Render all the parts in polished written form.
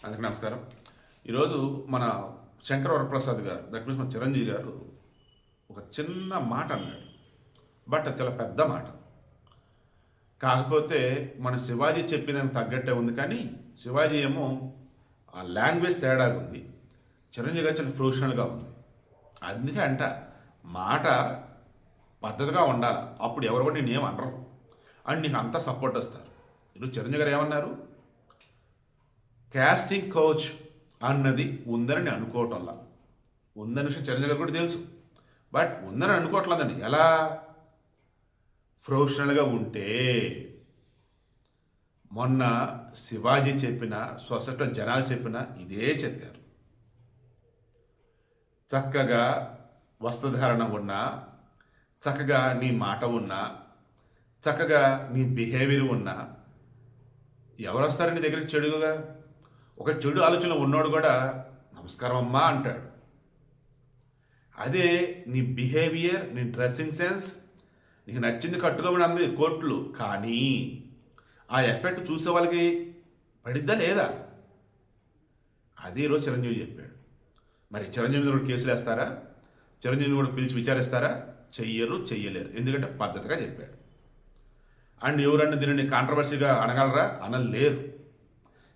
అందరికీ నమస్కారం. ఈరోజు మన శంకర వరప్రసాద్ గారు, దట్ మీన్స్ మన చిరంజీవి గారు ఒక చిన్న మాట అన్నాడు. బట్ అది చాలా పెద్ద మాట. కాకపోతే మన శివాజీ చెప్పినందుకు తగ్గట్టే ఉంది, కానీ శివాజీ ఏమో ఆ లాంగ్వేజ్ తేడాగా ఉంది. చిరంజీవి గారు చాలా ప్రొఫెషనల్గా ఉంది. అందుకే అంట మాట పద్ధతిగా ఉండాలి. అప్పుడు ఎవరు కూడా నేను ఏమనరు అండ్ నీకు అంతా సపోర్ట్ వస్తారు. ఈరోజు చిరంజీవి గారు ఏమన్నారు, కాస్టింగ్ కోచ్ అన్నది ఉందని నేను అనుకోవటంలా. ఉందన్న విషయం చిరంజీవి గారు కూడా తెలుసు, బట్ ఉందని అనుకోవట్లేదండి. ఎలా ప్రొఫెషనల్గా ఉంటే మొన్న శివాజీ చెప్పిన, సొసైటీలో జనాలు చెప్పిన ఇదే చెప్పారు. చక్కగా వస్త్రధారణ ఉన్నా, చక్కగా నీ మాట ఉన్నా, చక్కగా నీ బిహేవియర్ ఉన్నా ఎవరు వస్తారు నీ దగ్గరికి చెడుగా? ఒక చెడు ఆలోచన ఉన్నోడు కూడా నమస్కారం అమ్మా అంటాడు. అదే నీ బిహేవియర్, నీ డ్రెస్సింగ్ సెన్స్, నీకు నచ్చింది కట్టుకోమని అంది కోర్టులు, కానీ ఆ ఎఫెక్ట్ చూసే వాళ్ళకి పడిద్దా లేదా? అదే ఈరోజు చిరంజీవి చెప్పాడు. మరి చిరంజీవి కూడా కేసులు వేస్తారా? చిరంజీవిని కూడా పిలిచి విచారిస్తారా? చెయ్యలేరు. ఎందుకంటే పద్ధతిగా చెప్పాడు. అండ్ ఎవరన్నా దీనిని కాంట్రవర్సీగా అనగలరా? అనలేరు.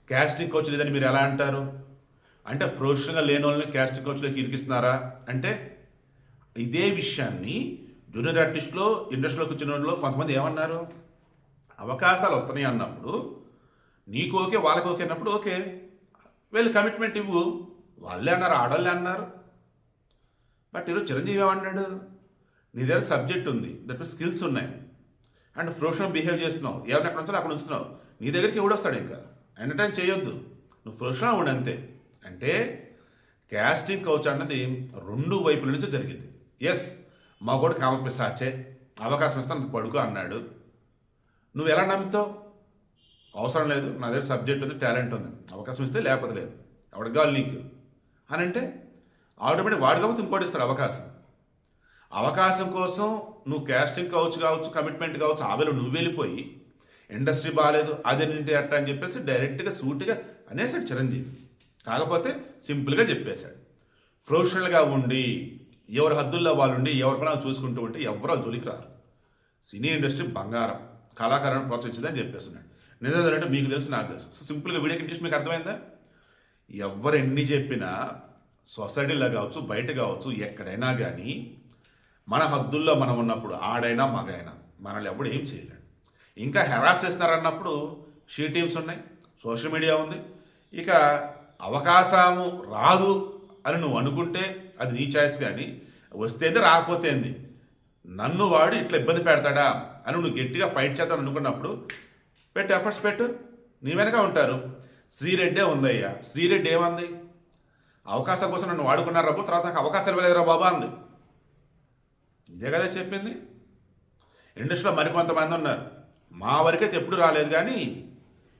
క్యాస్టింగ్ కోచ్ లేదని మీరు ఎలా అంటారు? అంటే ప్రొఫెషనల్గా లేని వాళ్ళని క్యాస్టింగ్ కోచ్లోకి ఇరికిస్తున్నారా అంటే? ఇదే విషయాన్ని జూనియర్ ఆర్టిస్ట్లో, ఇండస్ట్రీలోకి వచ్చిన వాళ్ళు కొంతమంది ఏమన్నారు, అవకాశాలు వస్తున్నాయి అన్నప్పుడు నీకు ఓకే, వాళ్ళకి ఓకే అన్నప్పుడు ఓకే, వీళ్ళు కమిట్మెంట్ ఇవ్వు. వాళ్ళే అన్నారు, ఆడవాళ్ళే అన్నారు. బట్ ఈరోజు చిరంజీవి ఏమన్నాడు, నీ దగ్గర సబ్జెక్ట్ ఉంది, దట్ మీన్స్ స్కిల్స్ ఉన్నాయి అండ్ ప్రొఫెషనల్ బిహేవ్ చేస్తున్నావు, ఎవరిని ఎక్కడ ఉంచాలో అక్కడ ఉంచుతున్నావు, నీ దగ్గరికి ఎవడొస్తాడు? ఇంకా ఎంటర్టైన్ చేయొద్దు, నువ్వు ప్రొఫెషనల్ ఉండి అంతే. అంటే క్యాస్టింగ్ కౌచ్ అన్నది రెండు వైపుల నుంచి జరిగింది. ఎస్, మా కూడా కామపిస్తాచే అవకాశం ఇస్తాను అంత పడుకో అన్నాడు. నువ్వు ఎలా నమ్ముతావు? అవసరం లేదు, నా దగ్గర సబ్జెక్ట్ ఉంది, టాలెంట్ ఉంది, అవకాశం ఇస్తే లేకపోతే లేదు, ఎవరికి కావాలి నీకు అని అంటే ఆటోమేటిక్ వాడు కాకపోతే ఇంకోటి ఇస్తాడు అవకాశం. అవకాశం కోసం నువ్వు క్యాస్టింగ్ కౌచ్ కావచ్చు, కమిట్మెంట్ కావచ్చు, ఆవేళ నువ్వు వెళ్ళిపోయి ఇండస్ట్రీ బాగాలేదు అదేంటి అట్ట అని చెప్పేసి డైరెక్ట్గా సూటిగా అనేసాడు చిరంజీవి. కాకపోతే సింపుల్గా చెప్పేశాడు, ప్రొఫెషనల్గా ఉండి ఎవరి హద్దుల్లో వాళ్ళు ఉండి ఎవరి పనులు చూసుకుంటూ ఉంటే ఎవరు జోలికి రారు. సినీ ఇండస్ట్రీ బంగారం, కళాకారులను ప్రోత్సహించిందని చెప్పేస్తున్నాడు. నిజంగా మీకు తెలుసు, నాకు తెలుసు. సో సింపుల్గా వీడియో ఇంట్రెస్ట్ మీకు అర్థమైందా? ఎవరు ఎన్ని చెప్పినా సొసైటీలో కావచ్చు, బయట కావచ్చు, ఎక్కడైనా కానీ మన హద్దుల్లో మనం ఉన్నప్పుడు ఆడైనా మగైనా మనల్ని ఎవడు ఏం చేయలేడు. ఇంకా హెరాస్ చేస్తున్నారన్నప్పుడు షీ టీమ్స్ ఉన్నాయి, సోషల్ మీడియా ఉంది. ఇక అవకాశము రాదు అని నువ్వు అనుకుంటే అది నీ చాయిస్, కానీ వస్తేంది రాకపోతే ఏంది, నన్ను వాడు ఇట్లా ఇబ్బంది పెడతాడా అని నువ్వు గట్టిగా ఫైట్ చేద్దాం అనుకున్నప్పుడు పెట్టు, ఎఫర్ట్స్ పెట్టు, నీ వెనక ఉంటారు. శ్రీరెడ్డే ఉందయ్యా, శ్రీరెడ్డి ఏమంది, అవకాశం కోసం నన్ను వాడుకున్నారు రాబో, తర్వాత నాకు అవకాశాలు ఇవ్వలేదురా బాబా అంది. ఇదే కదా చెప్పింది. ఇండస్ట్రీలో మరికొంతమంది ఉన్నారు, మా వరకైతే ఎప్పుడు రాలేదు కానీ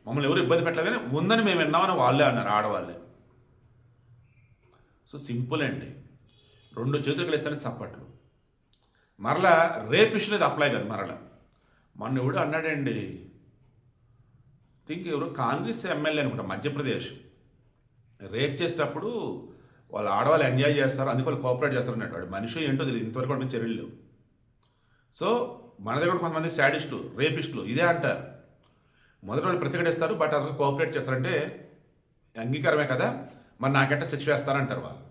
మమ్మల్ని ఎవరు ఇబ్బంది పెట్టలేదు కానీ ఉందని మేము విన్నామని వాళ్ళే అన్నారు, ఆడవాళ్ళే. సో సింపుల్ అండి, రెండు చేతులు కలిస్తేనే చప్పట్లు. మరలా రేప్ విషయం అనేది అప్లై కదా. మరలా మొన్న ఎవడు అన్నాడండి, థింక్ ఎవరు కాంగ్రెస్ ఎమ్మెల్యే అనుకుంటా, మధ్యప్రదేశ్, రేప్ చేసేటప్పుడు వాళ్ళు ఆడవాళ్ళు ఎంజాయ్ చేస్తారు, అందుకే వాళ్ళు కోఆపరేట్ చేస్తారు అన్నట్టు. వాడు మనిషి ఏంటో తెలియదు, ఇంతవరకు వాడి మీద చర్యలు లేవు. సో మన దగ్గర కొంతమంది శాడిస్టులు, రేపిస్టులు ఇదే అంటారు, మొదటి వాళ్ళు ప్రతిఘటిస్తారు, బట్ అతను కోఆపరేట్ చేస్తారంటే అంగీకారమే కదా, మరి నాకెట్ట శిక్ష వేస్తారంటారు వాళ్ళు.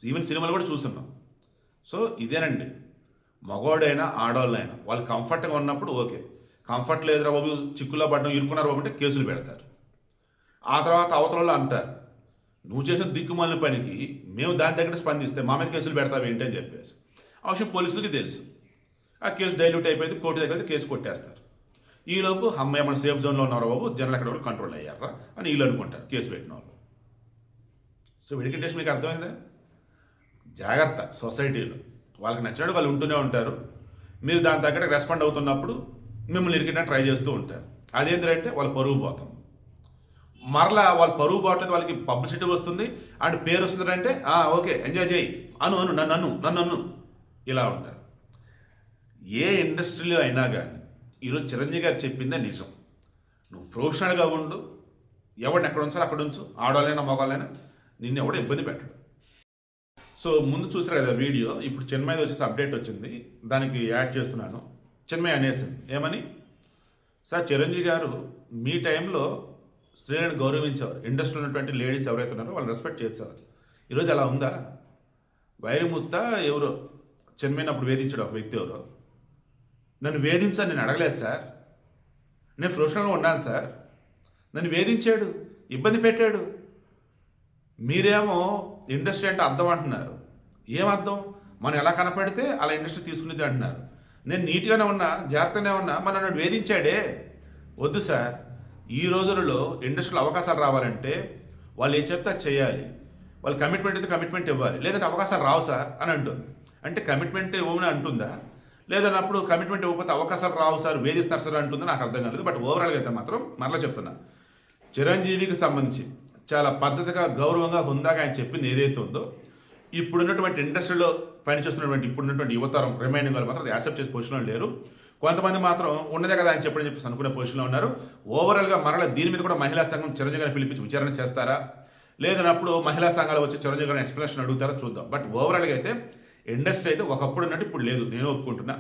ఈవెన్ సినిమాలు కూడా చూస్తున్నాం. సో ఇదేనండి, మగవాడైనా ఆడవాళ్ళైనా వాళ్ళు కంఫర్ట్గా ఉన్నప్పుడు ఓకే, కంఫర్ట్ లేదురా బాబు, చిక్కుల్లో పడడం, ఇరుక్కున్నారు బాబు అంటే కేసులు పెడతారు. ఆ తర్వాత అవతలలో అంటారు, నువ్వు చేసిన దిక్కుమాలిన పనికి మేము దాని దగ్గర స్పందిస్తే మా మీద కేసులు పెడతావు ఏంటి అని చెప్పేసి. ఆ విషయం పోలీసులకి తెలుసు. ఆ కేసు డైల్యూట్ అయిపోయింది, కోర్టు దగ్గర అయితే కేసు కొట్టేస్తారు. ఈలోపు అమ్మాయి మన సేఫ్ జోన్లో ఉన్నారు బాబు, జనాలు ఎక్కడ కూడా కంట్రోల్ అయ్యారా అని వీళ్ళు అనుకుంటారు, కేసు పెట్టిన వాళ్ళు. సో వీడికి ఇంట్రెస్ట్ మీకు అర్థమైందా? జాగ్రత్త, సొసైటీలో వాళ్ళకి నచ్చినట్టు వాళ్ళు ఉంటూనే ఉంటారు. మీరు దాని తగ్గట్టు రెస్పాండ్ అవుతున్నప్పుడు మిమ్మల్ని ఇరికినా ట్రై చేస్తూ ఉంటారు. అదేంటంటే వాళ్ళ పరువు పోతుంది. మరలా వాళ్ళ పరువు పోవట్లేదు, వాళ్ళకి పబ్లిసిటీ వస్తుంది అండ్ పేరు వస్తుందంటే ఓకే ఎంజాయ్ చేయి, నన్ను ఇలా ఉంటారు. ఏ ఇండస్ట్రీలో అయినా కానీ ఈరోజు చిరంజీవి గారు చెప్పిందే నిజం. నువ్వు ప్రొఫెషనల్గా ఉండు, ఎవరిని ఎక్కడ ఉంచాలో అక్కడ ఉంచు, ఆడవాళ్ళైనా మగవాళ్ళైనా నిన్ను ఎవడో ఇబ్బంది పెట్టడు. సో ముందు చూసారు కదా వీడియో, ఇప్పుడు చిన్మయి వచ్చేసి అప్డేట్ వచ్చింది, దానికి యాడ్ చేస్తున్నాను. చిన్మయి అనేసింది ఏమని, సార్ చిరంజీవి గారు మీ టైంలో స్త్రీలను గౌరవించేవారు, ఇండస్ట్రీలో ఉన్నటువంటి లేడీస్ ఎవరైతే ఉన్నారో వాళ్ళని రెస్పెక్ట్ చేసేవారు. ఈరోజు అలా ఉందా? వైరముత్త ఎవరో చిన్మయిని అప్పుడు వేధించాడు ఒక వ్యక్తి, ఎవరో నన్ను వేధించని నేను అడగలేదు సార్, నేను ప్రొఫెషనల్గా ఉన్నాను సార్, నన్ను వేధించాడు, ఇబ్బంది పెట్టాడు. మీరేమో ఇండస్ట్రీ అంటే అర్థం అంటున్నారు. ఏం అర్థం? మనం ఎలా కనపడితే అలా ఇండస్ట్రీ తీసుకునేది అంటున్నారు. నేను నీట్గానే ఉన్నా, జాగ్రత్తగానే ఉన్నా, మన నన్ను వేధించాడే. వద్దు సార్, ఈ రోజులలో ఇండస్ట్రీలో అవకాశాలు రావాలంటే వాళ్ళు ఏం చెప్తే అది చేయాలి, వాళ్ళు కమిట్మెంట్ అయితే కమిట్మెంట్ ఇవ్వాలి, లేదంటే అవకాశాలు రావు సార్ అని అంటుంది. అంటే కమిట్మెంట్ ఇవ్వమని అంటుందా, లేదన్నప్పుడు కమిట్మెంట్ ఇవ్వకపోతే అవకాశాలు రావు సార్ వేధిస్తున్నారు సార్ అంటుందో నాకు అర్థం కాలేదు. బట్ ఓవరాల్గా అయితే మాత్రం మరలా చెప్తున్నా, చిరంజీవికి సంబంధించి చాలా పద్ధతిగా, గౌరవంగా, హుందాగా ఆయన చెప్పింది ఏదైతే ఉందో, ఇప్పుడున్నటువంటి ఇండస్ట్రీలో పనిచేస్తున్నటువంటి ఇప్పుడున్నటువంటి యువతరం రిమైనింగ్ వాళ్ళు మాత్రం యాక్సెప్ట్ చేసే పొజిషన్లో లేరు. కొంతమంది మాత్రం ఉన్నదే కదా ఆయన చెప్పని చెప్పేసి అనుకునే పొజిషన్లో ఉన్నారు. ఓవరాల్గా మరలా దీని మీద కూడా మహిళా సంఘం చిరంజీవి గారిని పిలిపించి విచారణ చేస్తారా, లేదన్నప్పుడు మహిళా సంఘాలు వచ్చి చిరంజీవి గారిని ఎక్స్ప్లెనేషన్ అడుగుతారా చూద్దాం. బట్ ఓవరాల్గా అయితే ఇండస్ట్రీ అయితే ఒకప్పుడు ఉన్నట్టు ఇప్పుడు లేదు, నేను ఒప్పుకుంటున్నా.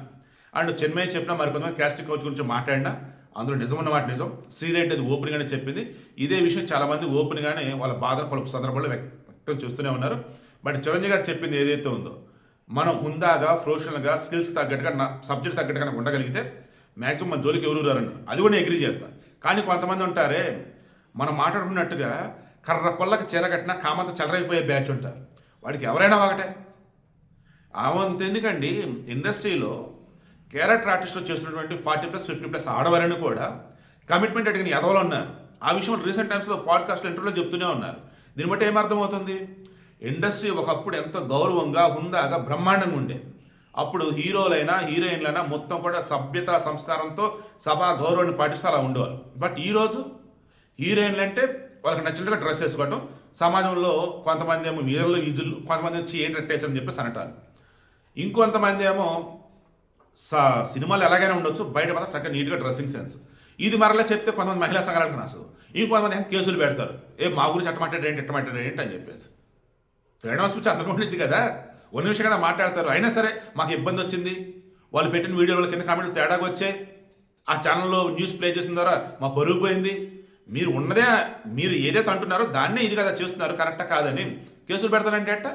అండ్ చిన్మయి చెప్పినా మరికొంతమంది క్యాస్టింగ్ కోచ్ గురించి మాట్లాడినా అందులో నిజమన్న మాట నిజం. శ్రీరెడ్డి అది ఓపెన్గానే చెప్పింది. ఇదే విషయం చాలామంది ఓపెన్గానే వాళ్ళ బాధను పలు సందర్భాల్లో వ్యక్తం చేస్తూనే ఉన్నారు. బట్ చిరంజీవి గారు చెప్పింది ఏదైతే ఉందో, మనం హుందాగా, ప్రొఫెషనల్గా, స్కిల్స్ తగ్గట్టుగా, సబ్జెక్ట్ తగ్గట్టుగా ఉండగలిగితే మ్యాక్సిమం మన జోలికి ఎవరు రారన్నారు. అది కూడా నేను అగ్రీ చేస్తాను. కానీ కొంతమంది ఉంటారే, మనం మాట్లాడుకున్నట్టుగా కర్ర పొల్లకి చీర కట్టినా కామంత చెలరైపోయే బ్యాచ్ ఉంటారు. వాడికి ఎవరైనా ఒకటే. ఆవంత ఎందుకండి, ఇండస్ట్రీలో క్యారెక్టర్ ఆర్టిస్టులు చేస్తున్నటువంటి 40+ 50+ ఆడవారని కూడా కమిట్మెంట్ అడిగిన ఎదవలు ఉన్నారు. ఆ విషయం రీసెంట్ టైమ్స్లో పాడ్కాస్ట్ ఇంటర్వ్యూలో చెప్తూనే ఉన్నారు. దీన్ని బట్టి ఏమర్థమవుతుంది, ఇండస్ట్రీ ఒకప్పుడు ఎంతో గౌరవంగా, హుందాగా, బ్రహ్మాండంగా ఉండేది. అప్పుడు హీరోలైనా హీరోయిన్లైనా మొత్తం కూడా సభ్యత, సంస్కారంతో, సభా గౌరవాన్ని పాటిస్తూ అలా ఉండేవారు. బట్ ఈరోజు హీరోయిన్లు అంటే వాళ్ళకి నచ్చినట్టుగా డ్రెస్ వేసుకోవటం, సమాజంలో కొంతమంది ఏమో వీరలు ఈజులు, కొంతమంది వచ్చి ఏంటి రెట్టేసారని చెప్పేసి అనటాలు, ఇంకొంతమంది ఏమో సినిమాలు ఎలాగైనా ఉండొచ్చు, బయట మాత్రం చక్కగా నీట్గా డ్రెస్సింగ్ సెన్స్. ఇది మరలా చెప్తే కొంతమంది మహిళా సంఘాలకు నచ్చదు, ఇంకొంతమంది కేసులు పెడతారు, మా గురించి ఎట్టమంటాడు ఏంటి అని చెప్పేసి. ఫ్రీడమ్ ఆఫ్ స్పీచ్ అందుకుంటుంది కదా, ఉన్న విషయం కదా మాట్లాడతారు. అయినా సరే మాకు ఇబ్బంది వచ్చింది, వాళ్ళు పెట్టిన వీడియోల కింద కామెంట్లు తేడాగా వచ్చాయి, ఆ ఛానల్లో న్యూస్ ప్లే చేసిన ద్వారా మా పరుగు పోయింది, మీరు ఉన్నదే, మీరు ఏదైతే అంటున్నారో దాన్నే ఇది కదా చేస్తున్నారు, కరెక్టా కాదని కేసులు పెడతానంటే అట్ట,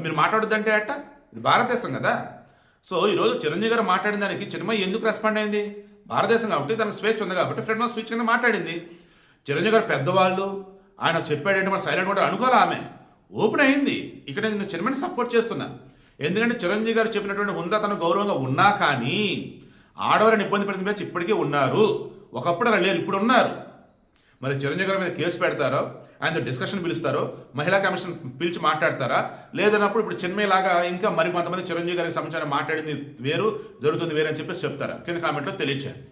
మీరు మాట్లాడొద్దంటే అట్ట. ఇది భారతదేశం కదా. సో ఈరోజు చిరంజీవి గారు మాట్లాడిన దానికి చిన్మయి ఎందుకు రెస్పాండ్ అయింది? భారతదేశం కాబట్టి తనకు స్వేచ్ఛ ఉంది కాబట్టి ఫ్రీడమ్ ఆఫ్ స్పీచ్ కింద మాట్లాడింది. చిరంజీవి గారు పెద్దవాళ్ళు, ఆయన చెప్పాడంటే మన సైలెంట్ కూడా అనుకోవాలి, ఆమె ఓపెన్ అయింది. ఇక్కడ నేను చిన్మయిని సపోర్ట్ చేస్తున్నాను. ఎందుకంటే చిరంజీవి గారు చెప్పినటువంటి ఉందా తను గౌరవంగా ఉన్నా కానీ ఆడవారిని ఇబ్బంది పెడుతున్న బ్యాచ్ ఇప్పటికే ఉన్నారు. ఒకప్పుడు అలా లేరు, ఇప్పుడు ఉన్నారు. మరి చిరంజీవి గారి మీద కేసు పెడతారో, ఆయనతో డిస్కషన్ పిలుస్తారో, మహిళా కమిషన్ పిలిచి మాట్లాడతారా, లేదన్నప్పుడు ఇప్పుడు చిన్మయి లాగా ఇంకా మరి కొంతమంది చిరంజీవి గారికి సంబంధించిన మాట్లాడింది వేరు, జరుగుతుంది వేరు అని చెప్పేసి చెప్తారా? కింద కామెంట్లో తెలియచేయండి.